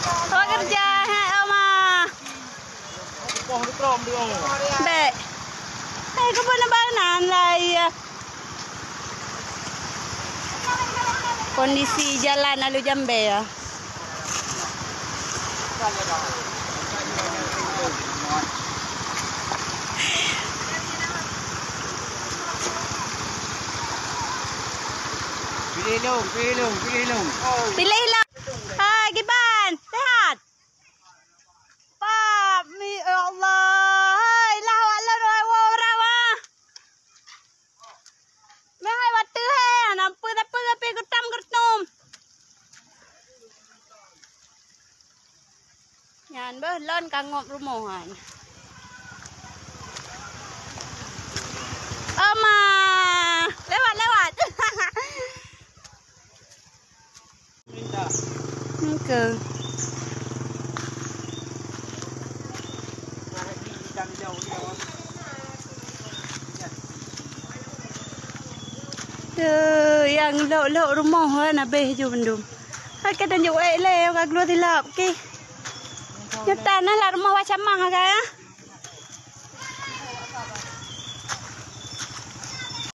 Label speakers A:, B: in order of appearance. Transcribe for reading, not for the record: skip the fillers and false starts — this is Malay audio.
A: Kau kerja, Oma. Bek. Kau pun nabanan lah ya. Kondisi jalan Alu Jambe ya. Pilih lah. Hai, Giban. Sehat? Pak, ya Allah. Hai, lah Allah doa warawa. Mahai watu hai, nampu tapi gutam gertum. Yan belon kangop rumohan. Oma, lewat. Okay. Yang lok rumah kan habis je bendum. Hai kata tunjuk leo kak keluar tilap okey. Nyata lah rumah macam mana kan?